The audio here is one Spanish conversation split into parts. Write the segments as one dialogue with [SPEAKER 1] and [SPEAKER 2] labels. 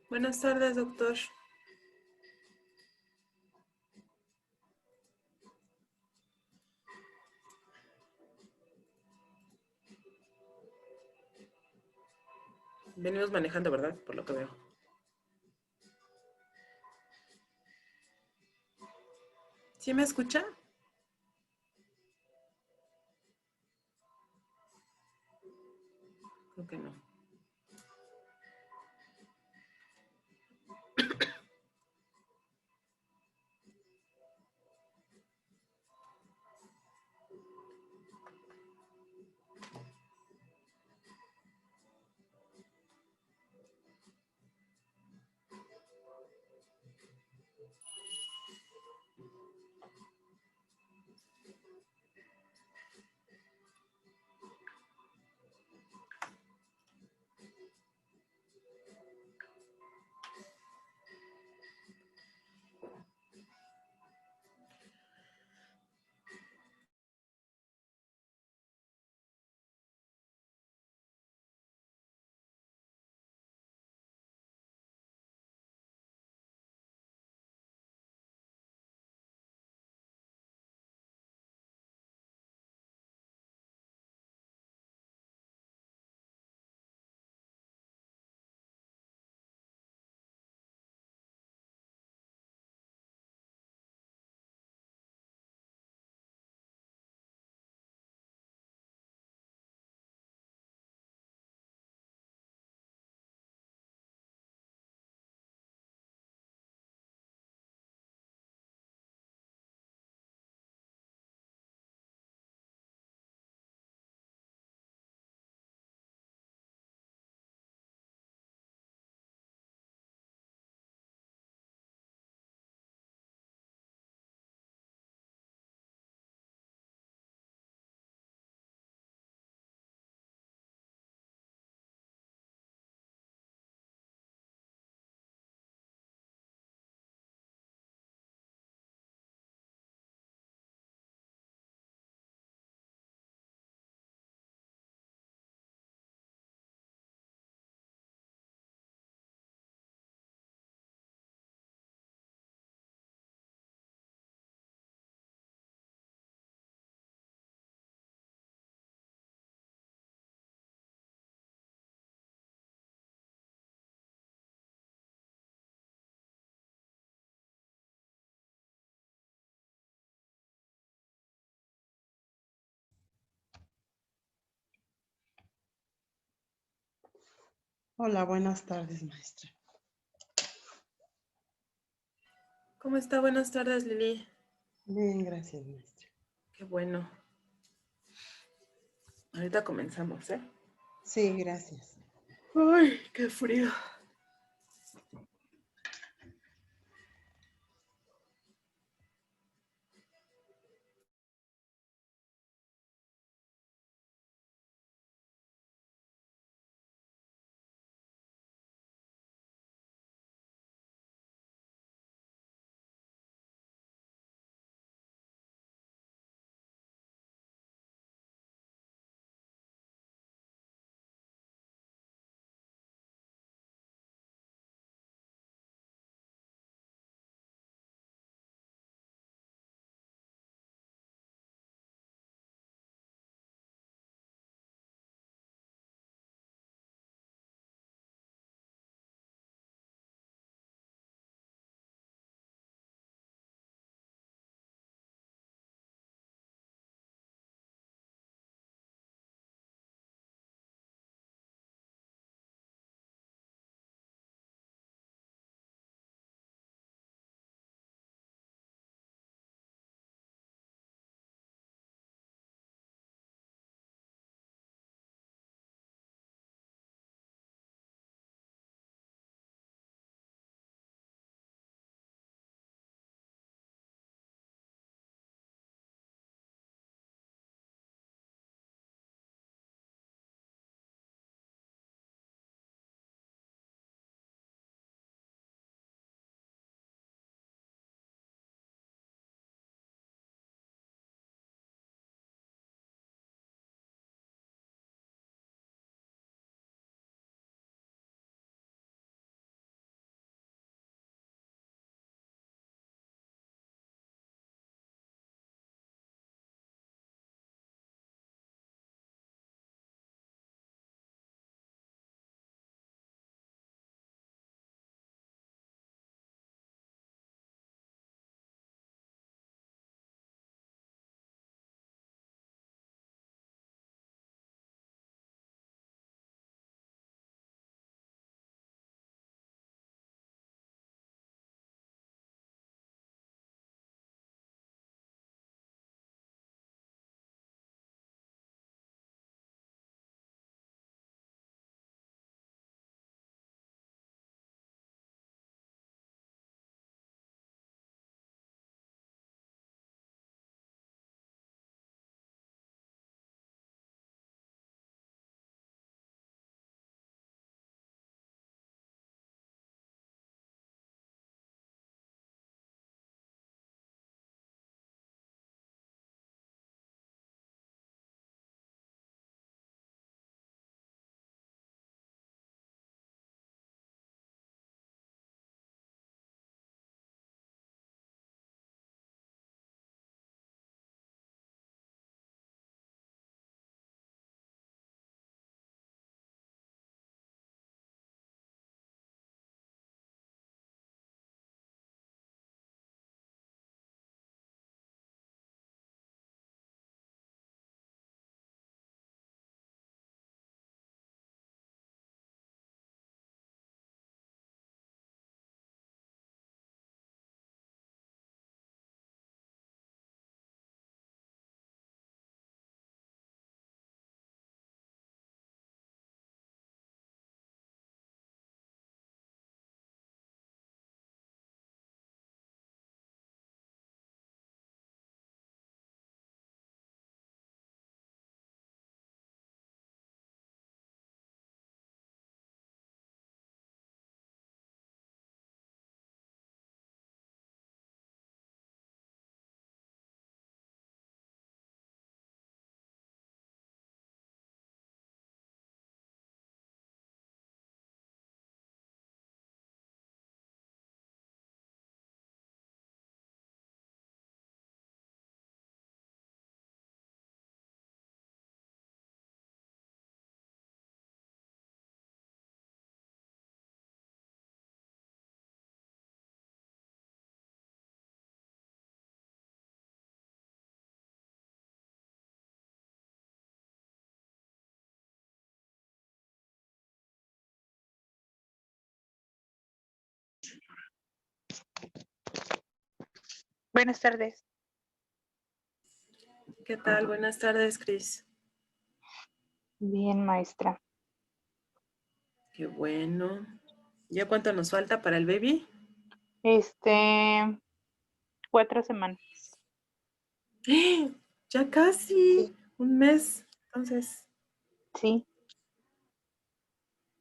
[SPEAKER 1] Buenas tardes, doctor. Venimos manejando, ¿verdad? Por lo que veo. ¿Sí me escucha? Creo que no.
[SPEAKER 2] Hola, buenas tardes, maestra.
[SPEAKER 1] ¿Cómo está? Buenas tardes, Lili.
[SPEAKER 2] Bien, gracias, maestra.
[SPEAKER 1] Qué bueno. Ahorita comenzamos, ¿eh?
[SPEAKER 2] Sí, gracias.
[SPEAKER 1] Ay, qué frío.
[SPEAKER 3] Buenas tardes.
[SPEAKER 1] ¿Qué tal? Buenas tardes, Cris.
[SPEAKER 3] Bien, maestra.
[SPEAKER 1] Qué bueno. ¿Ya cuánto nos falta para el baby?
[SPEAKER 3] 4 semanas.
[SPEAKER 1] Ya casi. Un mes. Entonces,
[SPEAKER 3] Sí,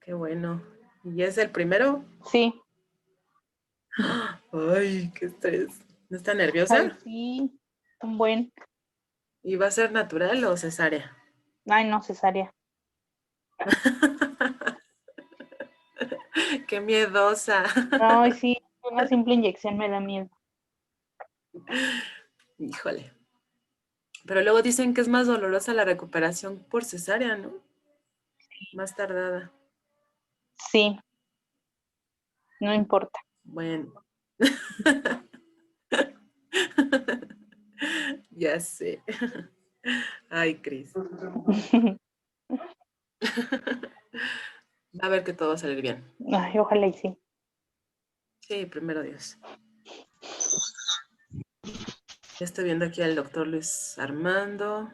[SPEAKER 1] qué bueno. ¿Y es el primero?
[SPEAKER 3] sí.
[SPEAKER 1] Ay, qué estrés. ¿No está
[SPEAKER 3] Ay,
[SPEAKER 1] nerviosa?
[SPEAKER 3] sí. Un buen.
[SPEAKER 1] ¿Y va a ser natural o cesárea?
[SPEAKER 3] Ay, no, cesárea.
[SPEAKER 1] Qué miedosa.
[SPEAKER 3] Ay, sí. Una simple inyección me da miedo.
[SPEAKER 1] Híjole. Pero luego dicen que es más dolorosa la recuperación por cesárea, ¿no? Más tardada.
[SPEAKER 3] Sí, no importa.
[SPEAKER 1] Bueno. Ya sé. Ay, Cris. Va a ver que todo va a salir bien.
[SPEAKER 3] Ay, ojalá y sí.
[SPEAKER 1] Sí, primero Dios. Ya estoy viendo aquí al doctor Luis Armando.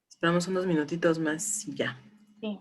[SPEAKER 1] Esperamos unos minutitos más y ya.
[SPEAKER 3] Sí.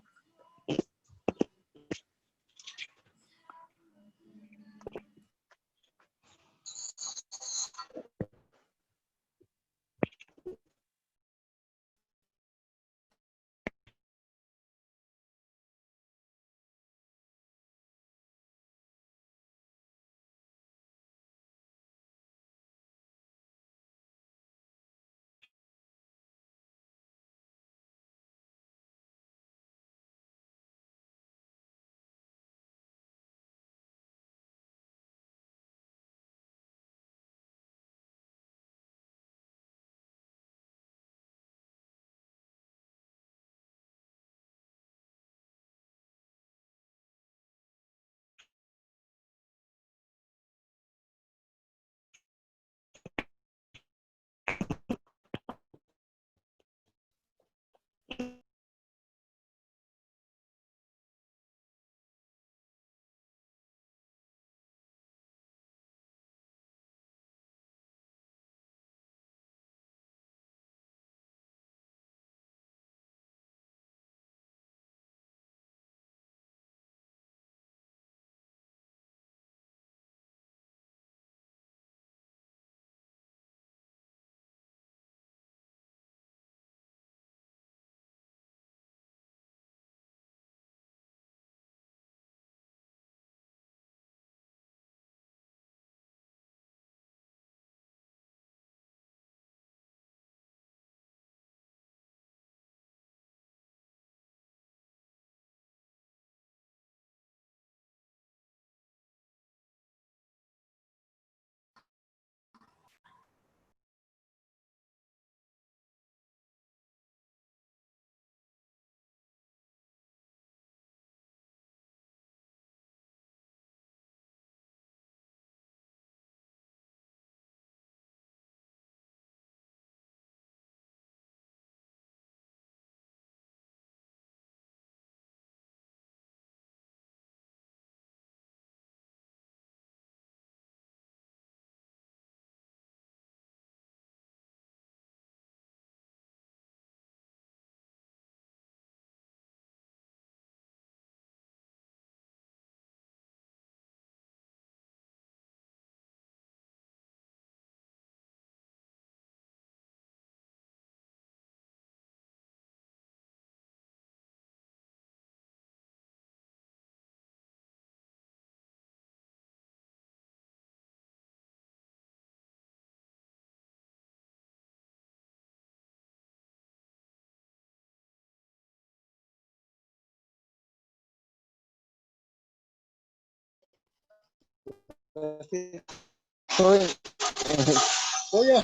[SPEAKER 4] Oye,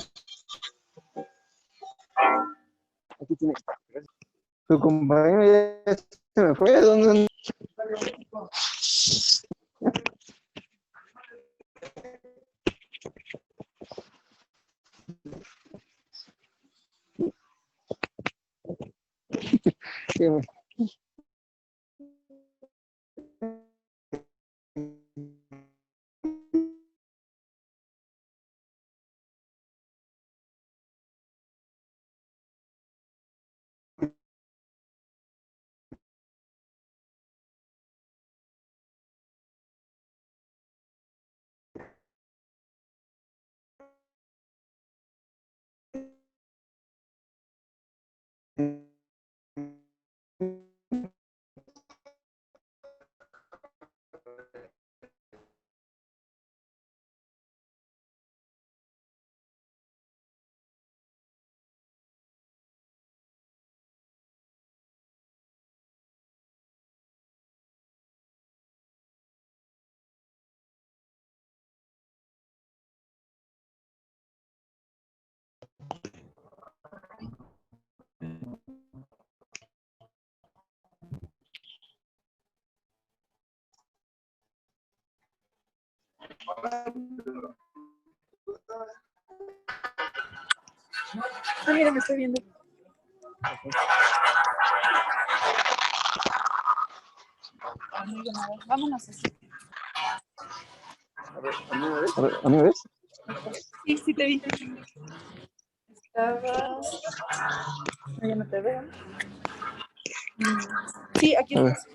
[SPEAKER 4] aquí tiene. Tu compañero ya se me fue. ¿Dónde?
[SPEAKER 1] Ah, mira, me estoy viendo. Vámonos así.
[SPEAKER 4] A ver, ¿a mí me ves?
[SPEAKER 1] Sí, sí te vi. Estaba... No, ya no te veo. Sí, aquí
[SPEAKER 4] A ver.
[SPEAKER 1] estás.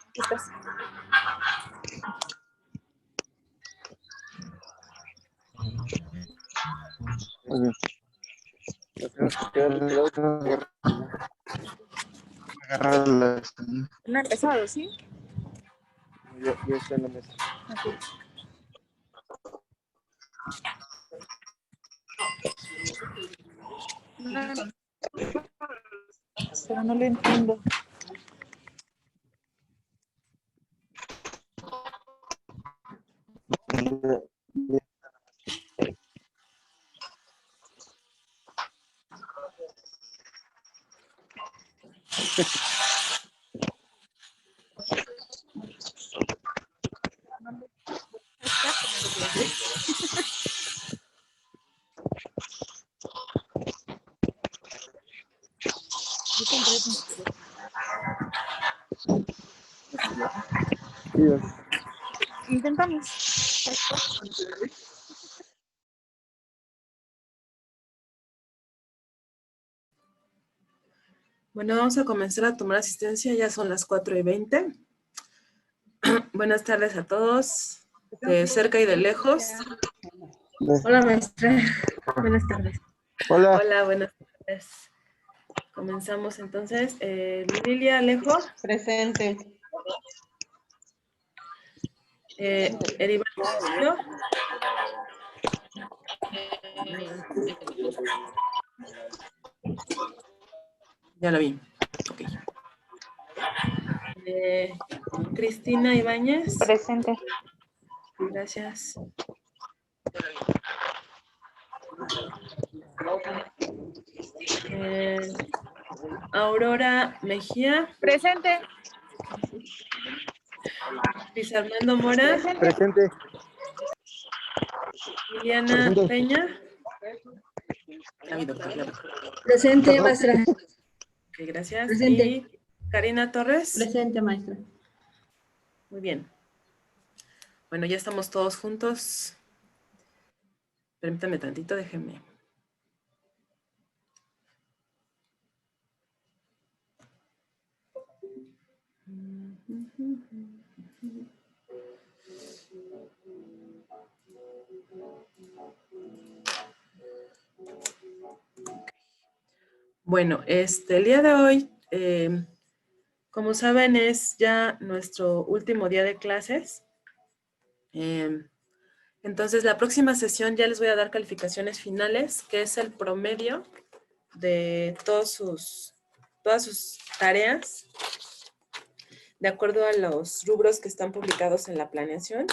[SPEAKER 1] Aquí estás.
[SPEAKER 4] Muy bien. Tenemos que quedar de lado, tenemos que agarrar la...
[SPEAKER 1] No ha empezado, ¿sí?
[SPEAKER 4] Ya está en la mesa.
[SPEAKER 1] Pero no lo entiendo. Intentamos. Bueno, vamos a comenzar a tomar asistencia. Ya son las 4:20. Buenas tardes a todos, de cerca y de lejos.
[SPEAKER 5] Hola, maestra. Buenas tardes.
[SPEAKER 4] Hola.
[SPEAKER 1] Hola, buenas tardes. Comenzamos entonces. Lilia Alejo.
[SPEAKER 2] Presente.
[SPEAKER 1] Eribal Castillo. Ya la vi. Ok. Cristina Ibáñez.
[SPEAKER 3] Presente.
[SPEAKER 1] Gracias. Aurora Mejía.
[SPEAKER 5] Presente.
[SPEAKER 1] Luis Armando Mora.
[SPEAKER 4] Presente.
[SPEAKER 1] Liliana
[SPEAKER 4] Presente.
[SPEAKER 1] Peña. La vi, doctor, la vi.
[SPEAKER 5] Presente, maestra.
[SPEAKER 1] Ok, gracias.
[SPEAKER 5] Presente.
[SPEAKER 1] Y Karina Torres.
[SPEAKER 5] Presente, maestra.
[SPEAKER 1] Muy bien. Bueno, ya estamos todos juntos. Permítame tantito, déjenme. Bueno, el día de hoy, como saben, es ya nuestro último día de clases. Entonces, la próxima sesión ya les voy a dar calificaciones finales, que es el promedio de todas sus tareas, de acuerdo a los rubros que están publicados en la planeación.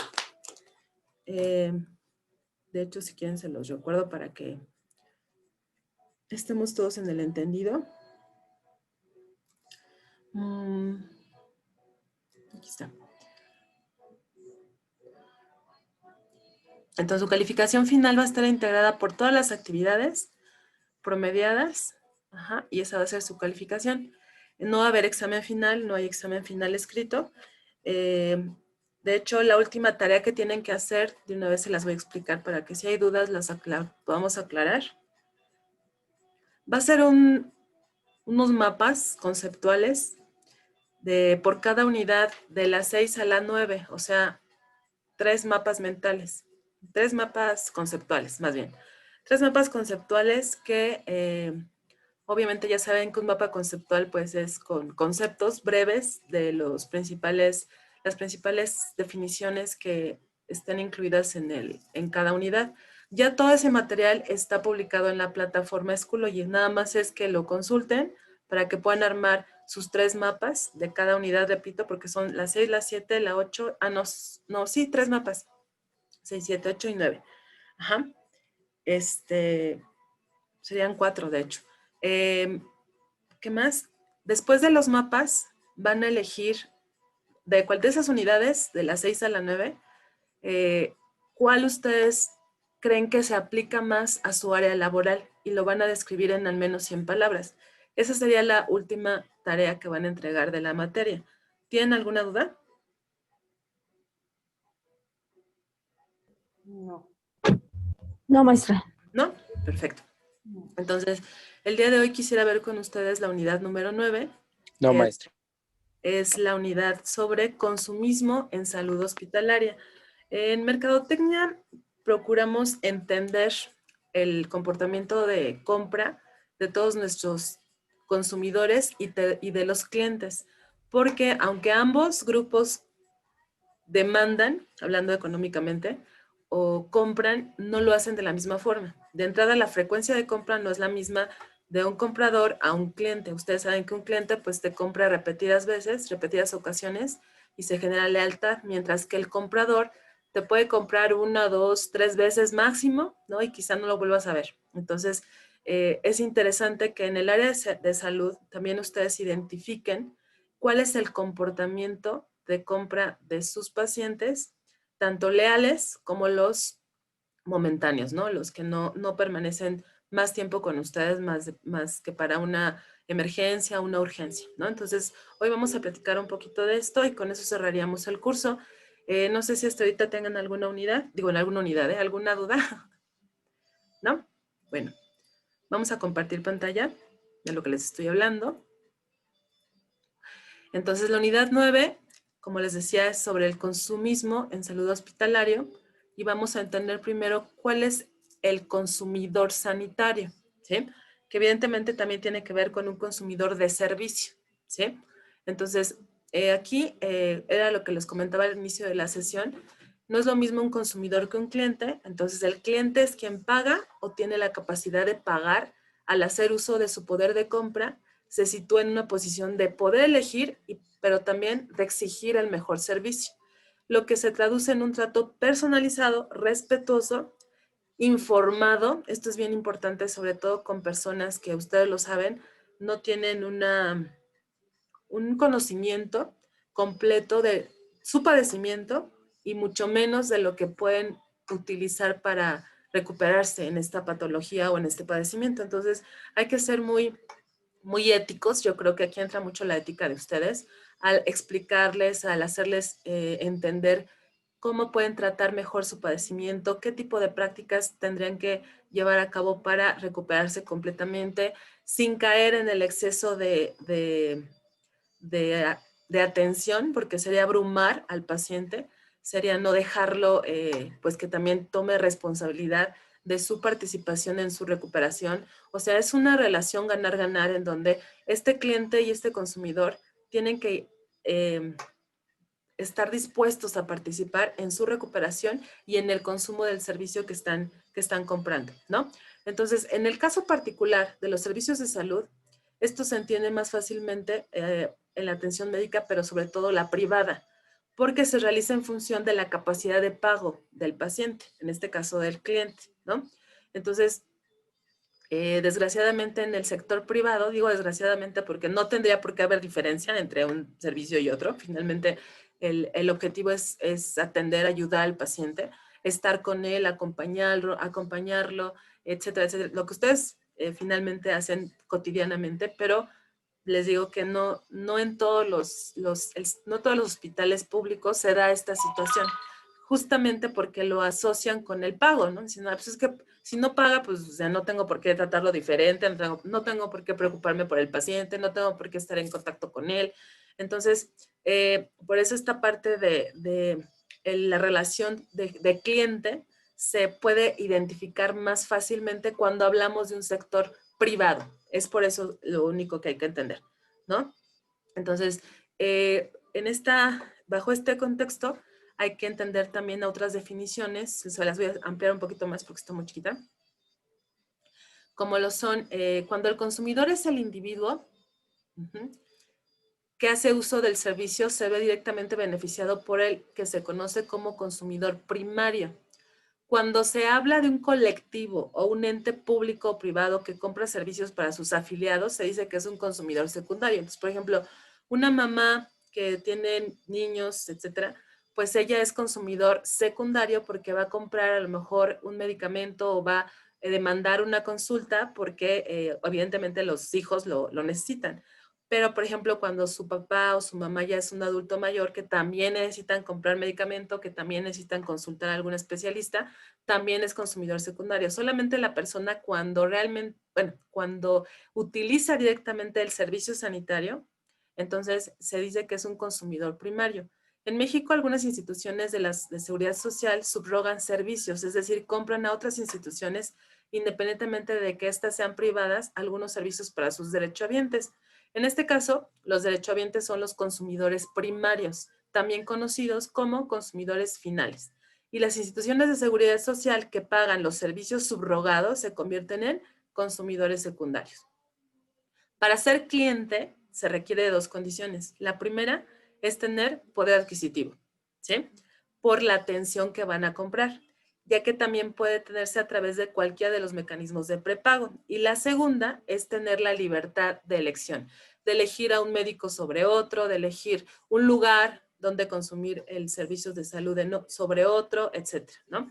[SPEAKER 1] De hecho, si quieren, se los recuerdo para que estemos todos en el entendido. Aquí está. Entonces, su calificación final va a estar integrada por todas las actividades promediadas, y esa va a ser su calificación. No va a haber examen final, no hay examen final escrito. De hecho, la última tarea que tienen que hacer, de una vez se las voy a explicar para que si hay dudas las podamos aclarar. Va a ser unos mapas conceptuales por cada unidad de la 6 a la 9, o sea, 3 mapas mentales, 3 mapas conceptuales, más bien. Tres mapas conceptuales que obviamente ya saben que un mapa conceptual pues es con conceptos breves de las principales definiciones que estén incluidas en cada unidad. Ya todo ese material está publicado en la plataforma Schoology, nada más es que lo consulten para que puedan armar sus tres mapas de cada unidad, repito, porque son la 6, la 7, la 8, sí, tres mapas, 6, 7, 8 y 9. Ajá. Serían 4 de hecho. ¿Qué más? Después de los mapas van a elegir de cuál de esas unidades, de la 6 a la 9, cuál ustedes creen que se aplica más a su área laboral y lo van a describir en al menos 100 palabras. Esa sería la última tarea que van a entregar de la materia. ¿Tienen alguna duda?
[SPEAKER 2] No.
[SPEAKER 5] No, maestra.
[SPEAKER 1] ¿No? Perfecto.
[SPEAKER 2] No.
[SPEAKER 1] Entonces, el día de hoy quisiera ver con ustedes la unidad número 9.
[SPEAKER 4] No,
[SPEAKER 1] que
[SPEAKER 4] maestra.
[SPEAKER 1] Es la unidad sobre consumismo en salud hospitalaria. En mercadotecnia procuramos entender el comportamiento de compra de todos nuestros consumidores y de los clientes, porque aunque ambos grupos demandan, hablando económicamente, o compran, no lo hacen de la misma forma. De entrada, la frecuencia de compra no es la misma de un comprador a un cliente. Ustedes saben que un cliente pues te compra repetidas veces, repetidas ocasiones y se genera lealtad, mientras que el comprador te puede comprar 1, 2, 3 veces máximo, ¿no? Y quizá no lo vuelvas a ver. Entonces, es interesante que en el área de salud también ustedes identifiquen cuál es el comportamiento de compra de sus pacientes, tanto leales como los momentáneos, ¿no? Los que no permanecen más tiempo con ustedes, más que para una emergencia, una urgencia, ¿no? Entonces, hoy vamos a platicar un poquito de esto y con eso cerraríamos el curso. No sé si hasta ahorita tengan alguna unidad, en alguna unidad, ¿alguna duda? ¿No? Bueno, vamos a compartir pantalla de lo que les estoy hablando. Entonces, la unidad 9, como les decía, es sobre el consumismo en salud hospitalario y vamos a entender primero cuál es el consumidor sanitario, ¿sí? Que evidentemente también tiene que ver con un consumidor de servicio, ¿sí? Entonces, aquí era lo que les comentaba al inicio de la sesión, no es lo mismo un consumidor que un cliente, entonces el cliente es quien paga o tiene la capacidad de pagar al hacer uso de su poder de compra, se sitúa en una posición de poder elegir, pero también de exigir el mejor servicio, lo que se traduce en un trato personalizado, respetuoso, informado. Esto es bien importante, sobre todo con personas que ustedes lo saben, no tienen un conocimiento completo de su padecimiento y mucho menos de lo que pueden utilizar para recuperarse en esta patología o en este padecimiento. Entonces, hay que ser muy éticos. Yo creo que aquí entra mucho la ética de ustedes, al explicarles, al hacerles entender cómo pueden tratar mejor su padecimiento, qué tipo de prácticas tendrían que llevar a cabo para recuperarse completamente, sin caer en el exceso de atención, porque sería abrumar al paciente, sería no dejarlo, pues que también tome responsabilidad de su participación en su recuperación. O sea, es una relación ganar-ganar en donde este cliente y este consumidor tienen que estar dispuestos a participar en su recuperación y en el consumo del servicio que están comprando, ¿no? Entonces, en el caso particular de los servicios de salud, esto se entiende más fácilmente en la atención médica, pero sobre todo la privada, porque se realiza en función de la capacidad de pago del paciente, en este caso del cliente, ¿no? Entonces, desgraciadamente en el sector privado, digo desgraciadamente porque no tendría por qué haber diferencia entre un servicio y otro, finalmente el objetivo es atender, ayudar al paciente, estar con él, acompañarlo, etcétera, etcétera, lo que ustedes finalmente hacen cotidianamente, pero les digo que no en todos no todos los hospitales públicos se da esta situación, justamente porque lo asocian con el pago, ¿no? Dicen, pues es que si no paga, pues o sea, no tengo por qué tratarlo diferente, no tengo por qué preocuparme por el paciente, no tengo por qué estar en contacto con él. Entonces, por eso esta parte de la relación de cliente se puede identificar más fácilmente cuando hablamos de un sector privado. Es por eso lo único que hay que entender, ¿no? Entonces, bajo este contexto, hay que entender también otras definiciones, se las voy a ampliar un poquito más porque está muy chiquita, como lo son, cuando el consumidor es el individuo que hace uso del servicio, se ve directamente beneficiado por el que se conoce como consumidor primario. Cuando se habla de un colectivo o un ente público o privado que compra servicios para sus afiliados, se dice que es un consumidor secundario. Entonces, por ejemplo, una mamá que tiene niños, etcétera, pues ella es consumidor secundario porque va a comprar a lo mejor un medicamento o va a demandar una consulta porque evidentemente los hijos lo necesitan. Pero, por ejemplo, cuando su papá o su mamá ya es un adulto mayor que también necesitan comprar medicamento, que también necesitan consultar a algún especialista, también es consumidor secundario. Solamente la persona cuando realmente, bueno, cuando utiliza directamente el servicio sanitario, entonces se dice que es un consumidor primario. En México, algunas instituciones de seguridad social subrogan servicios, es decir, compran a otras instituciones, independientemente de que éstas sean privadas, algunos servicios para sus derechohabientes. En este caso, los derechohabientes son los consumidores primarios, también conocidos como consumidores finales. Y las instituciones de seguridad social que pagan los servicios subrogados se convierten en consumidores secundarios. Para ser cliente se requiere de dos condiciones. La primera es tener poder adquisitivo, ¿sí? Por la atención que van a comprar, ya que también puede tenerse a través de cualquiera de los mecanismos de prepago. Y la segunda es tener la libertad de elección, de elegir a un médico sobre otro, de elegir un lugar donde consumir el servicio de salud sobre otro, etcétera, ¿no?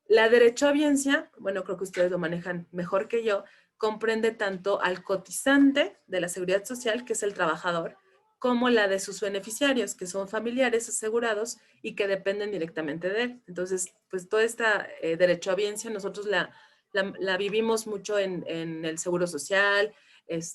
[SPEAKER 1] La derechohabiencia, bueno, creo que ustedes lo manejan mejor que yo, comprende tanto al cotizante de la seguridad social, que es el trabajador, como la de sus beneficiarios, que son familiares asegurados y que dependen directamente de él. Entonces, pues toda esta derechohabiencia nosotros la vivimos mucho en el Seguro Social,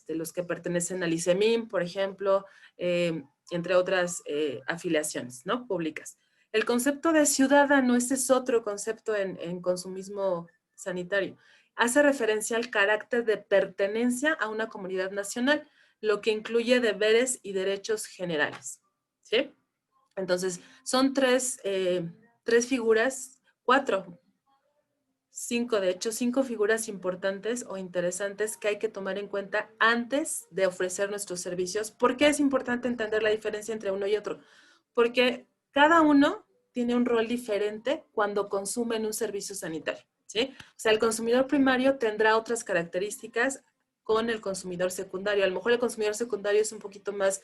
[SPEAKER 1] los que pertenecen al ICEMIM, por ejemplo, entre otras afiliaciones, ¿no? Públicas. El concepto de ciudadano, ese es otro concepto en consumismo sanitario. Hace referencia al carácter de pertenencia a una comunidad nacional, lo que incluye deberes y derechos generales, ¿sí? Entonces, son tres figuras, cinco figuras importantes o interesantes que hay que tomar en cuenta antes de ofrecer nuestros servicios. ¿Por qué es importante entender la diferencia entre uno y otro? Porque cada uno tiene un rol diferente cuando consumen un servicio sanitario, ¿sí? O sea, el consumidor primario tendrá otras características con el consumidor secundario. A lo mejor el consumidor secundario es un poquito más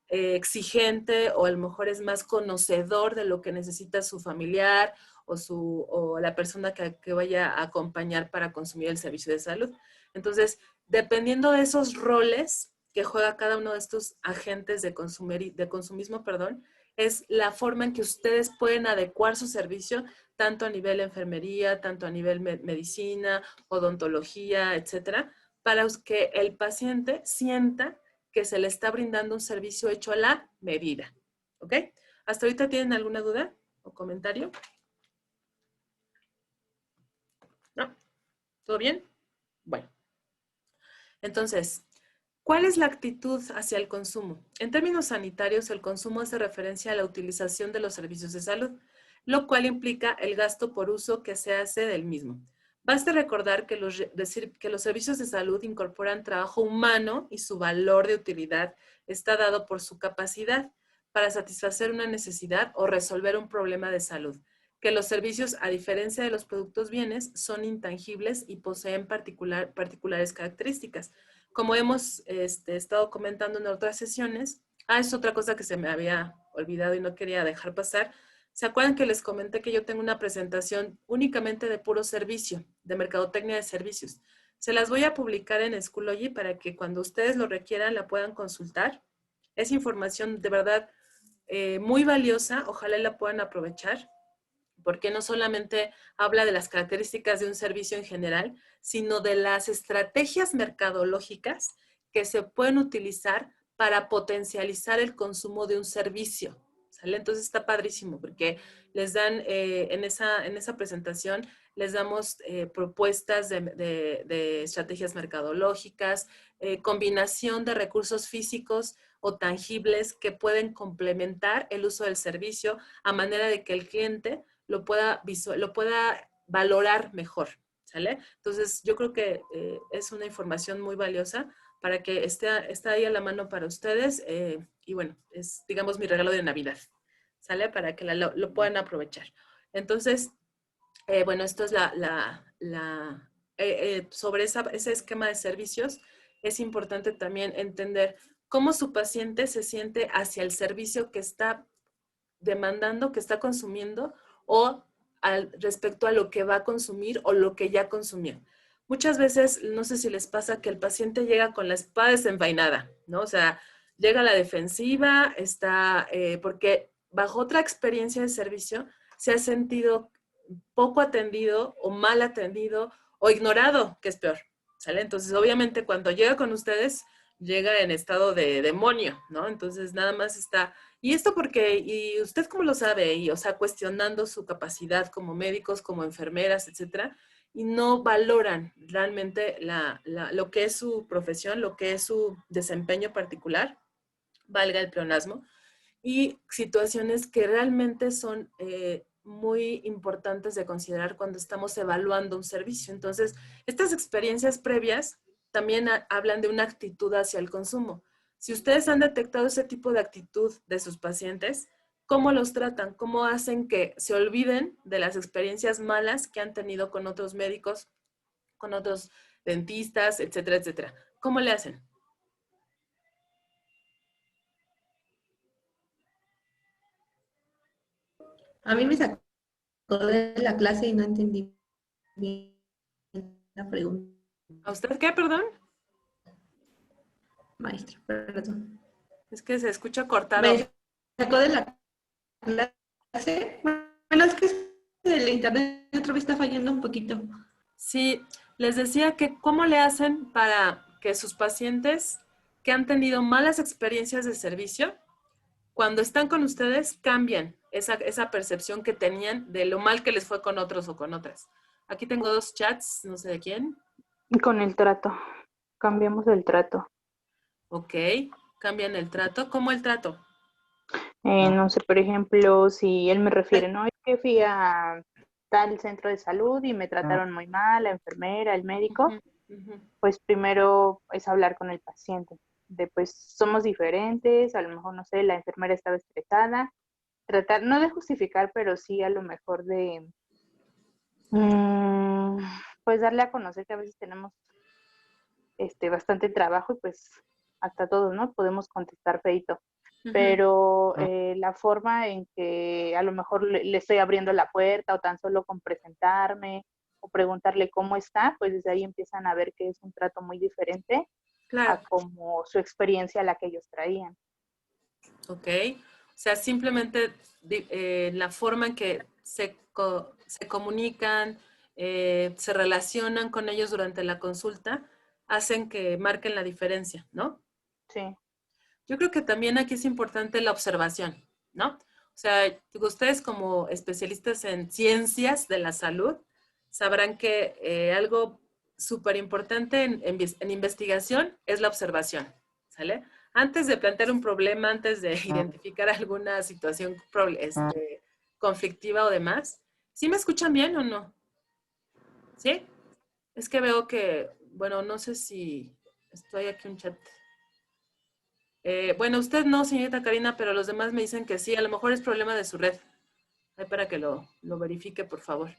[SPEAKER 1] exigente o a lo mejor es más conocedor de lo que necesita su familiar o la persona que vaya a acompañar para consumir el servicio de salud. Entonces, dependiendo de esos roles que juega cada uno de estos agentes de consumismo, es la forma en que ustedes pueden adecuar su servicio, tanto a nivel enfermería, tanto a nivel medicina, odontología, etcétera, para que el paciente sienta que se le está brindando un servicio hecho a la medida. ¿Ok? ¿Hasta ahorita tienen alguna duda o comentario? ¿No? ¿Todo bien? Bueno. Entonces, ¿cuál es la actitud hacia el consumo? En términos sanitarios, el consumo hace referencia a la utilización de los servicios de salud, lo cual implica el gasto por uso que se hace del mismo. Basta recordar que los servicios de salud incorporan trabajo humano y su valor de utilidad está dado por su capacidad para satisfacer una necesidad o resolver un problema de salud. Que los servicios, a diferencia de los productos bienes, son intangibles y poseen particulares características. Como hemos estado comentando en otras sesiones, es otra cosa que se me había olvidado y no quería dejar pasar. ¿Se acuerdan que les comenté que yo tengo una presentación únicamente de puro servicio, de mercadotecnia de servicios? Se las voy a publicar en Schoology para que cuando ustedes lo requieran la puedan consultar. Es información de verdad muy valiosa, ojalá la puedan aprovechar, porque no solamente habla de las características de un servicio en general, sino de las estrategias mercadológicas que se pueden utilizar para potencializar el consumo de un servicio, ¿sale? Entonces está padrísimo porque les dan, en esa presentación, les damos propuestas de estrategias mercadológicas, combinación de recursos físicos o tangibles que pueden complementar el uso del servicio a manera de que el cliente lo pueda valorar mejor, ¿sale? Entonces, yo creo que es una información muy valiosa para que esté ahí a la mano para ustedes y bueno, es, digamos, mi regalo de Navidad, ¿sale? Para que lo puedan aprovechar. Entonces, bueno, esto es sobre ese esquema de servicios, es importante también entender cómo su paciente se siente hacia el servicio que está demandando, que está consumiendo o respecto a lo que va a consumir o lo que ya consumió. Muchas veces, no sé si les pasa que el paciente llega con la espada desenvainada, ¿no? O sea, llega a la defensiva, porque bajo otra experiencia de servicio se ha sentido poco atendido o mal atendido o ignorado, que es peor, ¿sale? Entonces, obviamente, cuando llega con ustedes, llega en estado de demonio, ¿no? Entonces, nada más está, y esto porque, y usted cómo lo sabe, y, o sea, cuestionando su capacidad como médicos, como enfermeras, etcétera, y no valoran realmente lo que es su profesión, lo que es su desempeño particular, valga el pleonasmo, y situaciones que realmente son muy importantes de considerar cuando estamos evaluando un servicio. Entonces, estas experiencias previas también hablan de una actitud hacia el consumo. Si ustedes han detectado ese tipo de actitud de sus pacientes, ¿cómo los tratan? ¿Cómo hacen que se olviden de las experiencias malas que han tenido con otros médicos, con otros dentistas, etcétera, etcétera? ¿Cómo le hacen?
[SPEAKER 6] A mí me sacó de la clase y no entendí bien la pregunta,
[SPEAKER 1] ¿A usted qué, perdón?
[SPEAKER 6] maestra, perdón.
[SPEAKER 1] Es que se escucha cortado.
[SPEAKER 6] Me sacó de la clase. Bueno, es que el internet otra vez está fallando un poquito.
[SPEAKER 1] Sí, les decía que cómo le hacen para que sus pacientes que han tenido malas experiencias de servicio, cuando están con ustedes, cambian esa percepción que tenían de lo mal que les fue con otros o con otras. Aquí tengo dos chats, no sé de quién.
[SPEAKER 3] Con el trato. Cambiamos el trato.
[SPEAKER 1] Ok, cambian el trato. ¿Cómo el trato?
[SPEAKER 3] No sé, por ejemplo, si él me refiere, no, es que fui a tal centro de salud y me trataron muy mal, la enfermera, el médico,
[SPEAKER 1] Ujú, ujú.
[SPEAKER 3] pues primero es hablar con el paciente. De pues somos diferentes, a lo mejor, no sé, la enfermera estaba estresada, tratar, no de justificar, pero sí a lo mejor de, pues darle a conocer que a veces tenemos bastante trabajo y pues hasta todos, ¿no? Podemos contestar feito. Pero la forma en que a lo mejor le estoy abriendo la puerta o tan solo con presentarme o preguntarle cómo está, pues desde ahí empiezan a ver que es un trato muy diferente
[SPEAKER 1] Claro,
[SPEAKER 3] a como su experiencia la que ellos traían.
[SPEAKER 1] ok. O sea, simplemente la forma en que se comunican, se relacionan con ellos durante la consulta, hacen que marquen la diferencia, ¿no?
[SPEAKER 3] Sí,
[SPEAKER 1] Yo creo que también aquí es importante la observación, ¿no? O sea, ustedes como especialistas en ciencias de la salud sabrán que algo súper importante en investigación es la observación, ¿sale? Antes de plantear un problema, antes de identificar alguna situación conflictiva o demás, ¿sí me escuchan bien o no? ¿Sí? Es que veo que, bueno, no sé si estoy aquí un chat. Bueno, usted no, señorita Karina, pero los demás me dicen que sí. A lo mejor es problema de su red. Ahí para que lo verifique, por favor.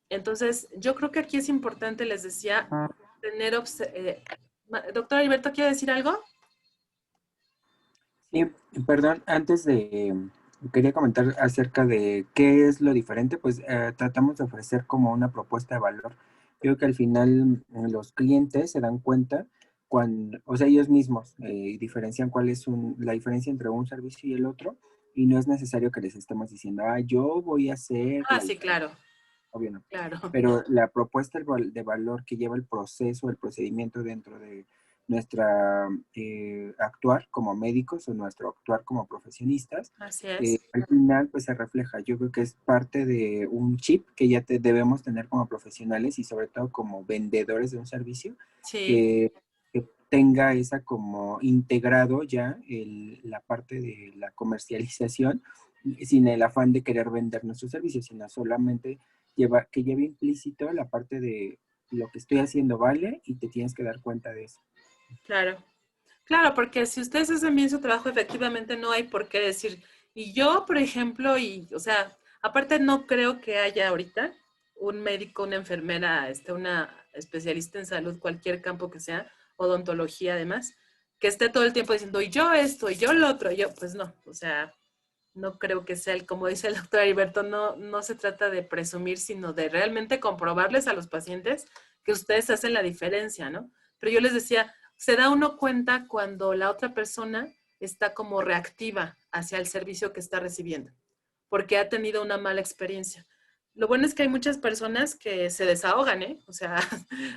[SPEAKER 1] Entonces, yo creo que aquí es importante, les decía, tener... doctor Alberto, ¿quiere decir algo?
[SPEAKER 7] Sí, perdón, quería comentar acerca de qué es lo diferente, pues tratamos de ofrecer como una propuesta de valor. Creo que al final los clientes se dan cuenta cuando, o sea, ellos mismos diferencian cuál es la diferencia entre un servicio y el otro, y no es necesario que les estemos diciendo, yo voy a hacer
[SPEAKER 1] Ah,
[SPEAKER 7] la
[SPEAKER 1] sí,
[SPEAKER 7] diferencia,
[SPEAKER 1] claro,
[SPEAKER 7] obvio no.
[SPEAKER 1] claro.
[SPEAKER 7] Pero la propuesta de valor que lleva el proceso, el procedimiento dentro nuestra actuar como médicos o nuestro actuar como profesionistas,
[SPEAKER 1] Así es.
[SPEAKER 7] al final pues se refleja. Yo creo que es parte de un chip que ya debemos tener como profesionales y sobre todo como vendedores de un servicio,
[SPEAKER 1] Sí,
[SPEAKER 7] que tenga esa como integrado ya la parte de la comercialización, sin el afán de querer vender nuestros servicios, sino solamente que lleve implícito la parte de lo que estoy haciendo vale y te tienes que dar cuenta de eso.
[SPEAKER 1] claro. Claro, porque si ustedes hacen bien su trabajo, efectivamente no hay por qué decir. Y yo, por ejemplo, o sea, aparte no creo que haya ahorita un médico, una enfermera, una especialista en salud, cualquier campo que sea, odontología además, que esté todo el tiempo diciendo, y yo esto, y yo lo otro, y yo, pues no, o sea, no creo que sea como dice el doctor Heriberto, no se trata de presumir, sino de realmente comprobarles a los pacientes que ustedes hacen la diferencia, ¿no? Pero yo les decía, se da uno cuenta cuando la otra persona está como reactiva hacia el servicio que está recibiendo, porque ha tenido una mala experiencia. Lo bueno es que hay muchas personas que se desahogan, ¿eh? O sea,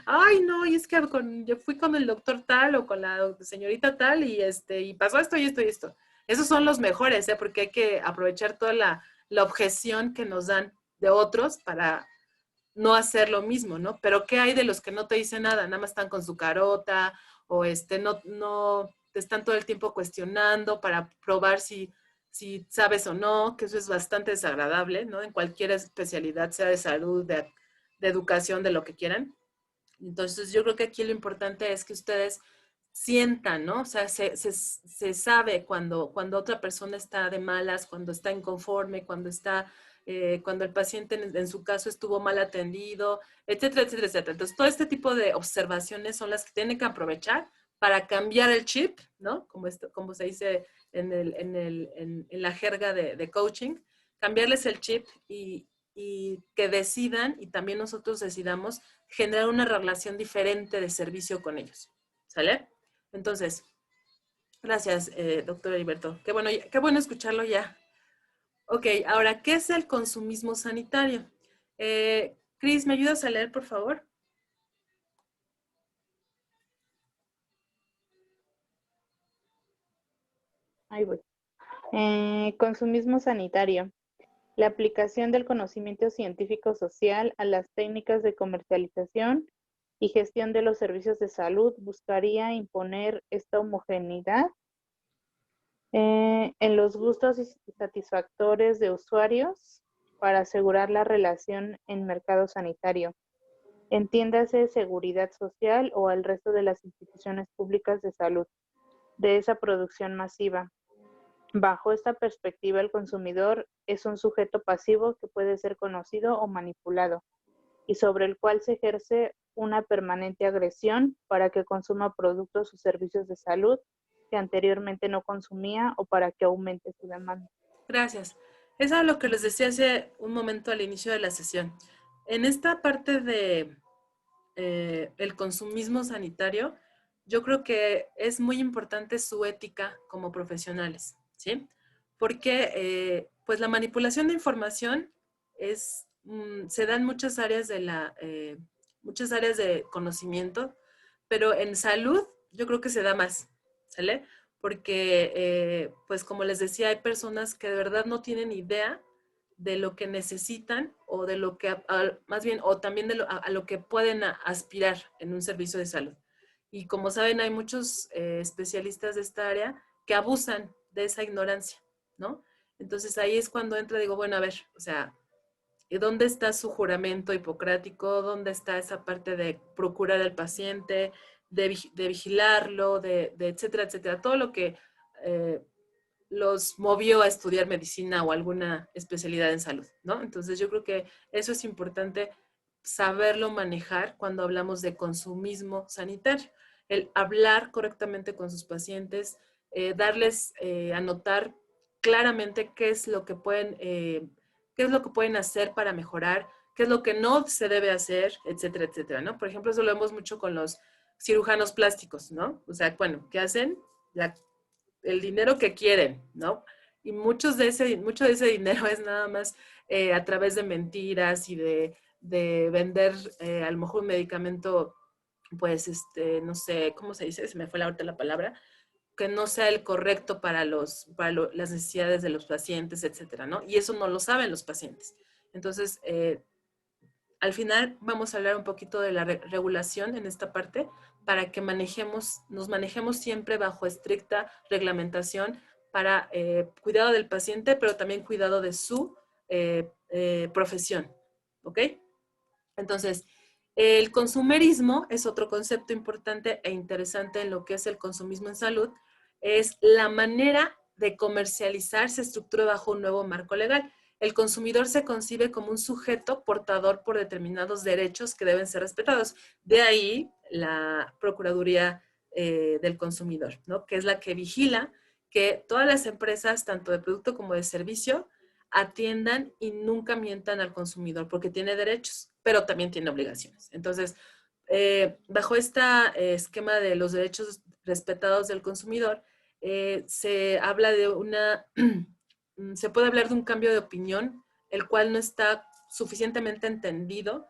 [SPEAKER 1] ay, no, y es que yo fui con el doctor tal o con la señorita tal y pasó esto y esto y esto. Esos son los mejores, ¿eh? Porque hay que aprovechar toda la objeción que nos dan de otros para no hacer lo mismo, ¿no? Pero ¿qué hay de los que no te dicen nada? Nada más están con su carota o no te están todo el tiempo cuestionando para probar si sabes o no, que eso es bastante desagradable, ¿no? En cualquier especialidad, sea de salud, de educación, de lo que quieran. Entonces, yo creo que aquí lo importante es que ustedes sientan, ¿no? O sea, se sabe cuando otra persona está de malas, cuando está inconforme, cuando el paciente en su caso estuvo mal atendido, etcétera, etcétera, etcétera. Entonces, todo este tipo de observaciones son las que tienen que aprovechar para cambiar el chip, ¿no? Como se dice en la jerga de coaching, cambiarles el chip y que decidan, y también nosotros decidamos, generar una relación diferente de servicio con ellos. ¿Sale? Entonces, gracias, doctor Heriberto. Qué bueno escucharlo ya. Ok, ahora, ¿qué es el consumismo sanitario? Cris, ¿me ayudas a leer, por favor?
[SPEAKER 3] Ahí voy. Consumismo sanitario. La aplicación del conocimiento científico-social a las técnicas de comercialización y gestión de los servicios de salud buscaría imponer esta homogeneidad en los gustos y satisfactores de usuarios para asegurar la relación en mercado sanitario. Entiéndase seguridad social o al resto de las instituciones públicas de salud de esa producción masiva. Bajo esta perspectiva, el consumidor es un sujeto pasivo que puede ser conocido o manipulado y sobre el cual se ejerce una permanente agresión para que consuma productos o servicios de salud que anteriormente no consumía o para que aumente su demanda.
[SPEAKER 1] Gracias. Eso es lo que les decía hace un momento al inicio de la sesión. En esta parte de el consumismo sanitario, yo creo que es muy importante su ética como profesionales, ¿sí? Porque pues la manipulación de información se da en muchas áreas muchas áreas de conocimiento, pero en salud yo creo que se da más, ¿sale? Porque pues como les decía, hay personas que de verdad no tienen idea de lo que necesitan o de lo que, más bien, o también a lo que pueden aspirar en un servicio de salud. Y como saben, hay muchos especialistas de esta área que abusan de esa ignorancia, ¿no? Entonces ahí es cuando entra, digo, bueno, a ver, o sea, ¿dónde está su juramento hipocrático? ¿Dónde está esa parte de procurar al paciente, de vigilarlo, de etcétera, etcétera? Todo lo que los movió a estudiar medicina o alguna especialidad en salud, ¿no? Entonces yo creo que eso es importante saberlo manejar cuando hablamos de consumismo sanitario, el hablar correctamente con sus pacientes, darles a notar claramente qué es lo que pueden hacer para mejorar, qué es lo que no se debe hacer, etcétera, etcétera, ¿no? Por ejemplo, eso lo vemos mucho con los cirujanos plásticos, ¿no? O sea, bueno, ¿qué hacen? El dinero que quieren, ¿no? Y mucho de ese dinero es nada más a través de mentiras y de vender a lo mejor un medicamento pues, no sé, ¿cómo se dice? Se me fue ahorita la palabra, que no sea el correcto para las necesidades de los pacientes, etcétera, ¿no? Y eso no lo saben los pacientes. Entonces, al final vamos a hablar un poquito de la regulación en esta parte para que nos manejemos siempre bajo estricta reglamentación para cuidado del paciente, pero también cuidado de su profesión, ¿ok? Entonces, el consumerismo es otro concepto importante e interesante en lo que es el consumismo en salud. Es la manera de comercializar se estructura bajo un nuevo marco legal. El consumidor se concibe como un sujeto portador por determinados derechos que deben ser respetados. De ahí la Procuraduría del Consumidor, ¿no? Que es la que vigila que todas las empresas, tanto de producto como de servicio, atiendan y nunca mientan al consumidor, porque tiene derechos, pero también tiene obligaciones. Entonces, bajo este esquema de los derechos respetados del consumidor, se habla de se puede hablar de un cambio de opinión, el cual no está suficientemente entendido,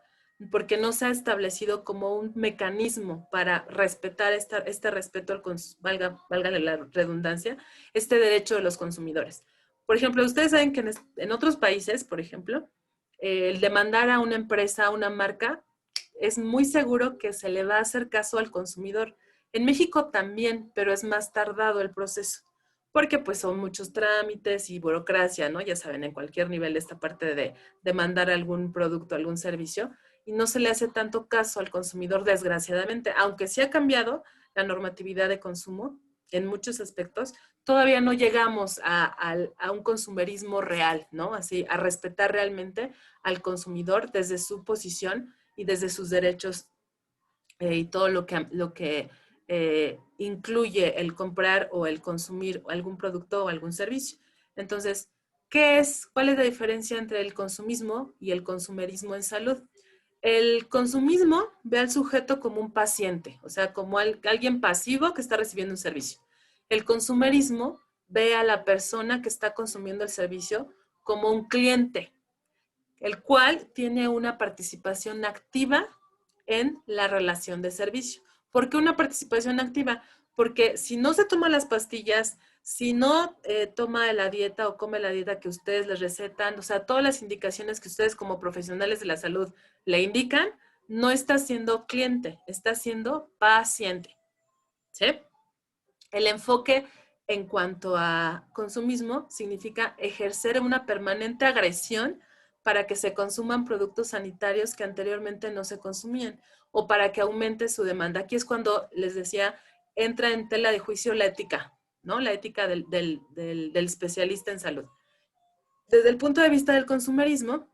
[SPEAKER 1] porque no se ha establecido como un mecanismo para respetar este respeto al valga la redundancia, este derecho de los consumidores. Por ejemplo, ustedes saben que en otros países, por ejemplo, el demandar a una empresa, a una marca, es muy seguro que se le va a hacer caso al consumidor. En México también, pero es más tardado el proceso, porque pues son muchos trámites y burocracia, ¿no? Ya saben, en cualquier nivel de esta parte de demandar algún producto, algún servicio, y no se le hace tanto caso al consumidor, desgraciadamente, aunque sí ha cambiado la normatividad de consumo en muchos aspectos, todavía no llegamos a un consumerismo real, ¿no? Así, a respetar realmente al consumidor desde su posición y desde sus derechos y todo lo que incluye el comprar o el consumir algún producto o algún servicio. Entonces, ¿cuál es la diferencia entre el consumismo y el consumerismo en salud? El consumismo ve al sujeto como un paciente, o sea, como alguien pasivo que está recibiendo un servicio. El consumerismo ve a la persona que está consumiendo el servicio como un cliente, el cual tiene una participación activa en la relación de servicio. ¿Por qué una participación activa? Porque si no se toma las pastillas, si no toma la dieta o come la dieta que ustedes les recetan, o sea, todas las indicaciones que ustedes como profesionales de la salud le indican, no está siendo cliente, está siendo paciente. ¿Sí? El enfoque en cuanto a consumismo significa ejercer una permanente agresión para que se consuman productos sanitarios que anteriormente no se consumían o para que aumente su demanda. Aquí es cuando les decía, entra en tela de juicio la ética, ¿no? La ética del especialista en salud. Desde el punto de vista del consumerismo,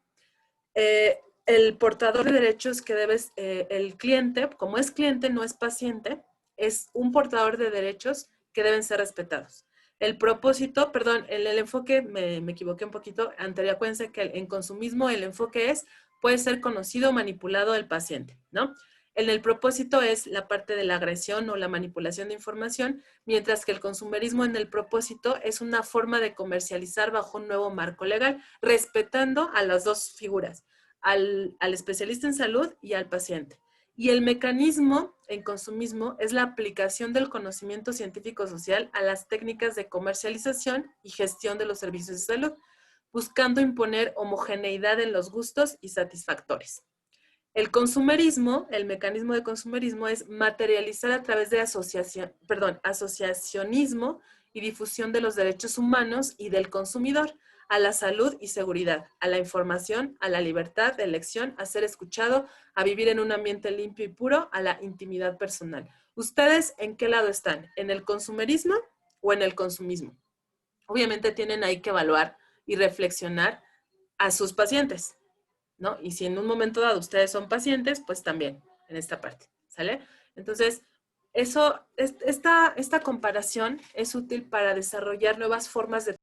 [SPEAKER 1] el portador de derechos que debes, el cliente, como es cliente, no es paciente, es un portador de derechos que deben ser respetados. El propósito, perdón, el enfoque, me equivoqué un poquito, anterior, acuérdense que en consumismo el enfoque puede ser conocido o manipulado del paciente, ¿no? El propósito es la parte de la agresión o la manipulación de información, mientras que el consumerismo en el propósito es una forma de comercializar bajo un nuevo marco legal, respetando a las dos figuras, al especialista en salud y al paciente. Y el mecanismo en consumismo es la aplicación del conocimiento científico-social a las técnicas de comercialización y gestión de los servicios de salud, buscando imponer homogeneidad en los gustos y satisfactores. El consumerismo, el mecanismo de consumerismo es materializar a través de asociacionismo y difusión de los derechos humanos y del consumidor, a la salud y seguridad, a la información, a la libertad de elección, a ser escuchado, a vivir en un ambiente limpio y puro, a la intimidad personal. ¿Ustedes en qué lado están? ¿En el consumerismo o en el consumismo? Obviamente tienen ahí que evaluar y reflexionar a sus pacientes, ¿no? Y si en un momento dado ustedes son pacientes, pues también en esta parte, ¿sale? Entonces, esta comparación es útil para desarrollar nuevas formas de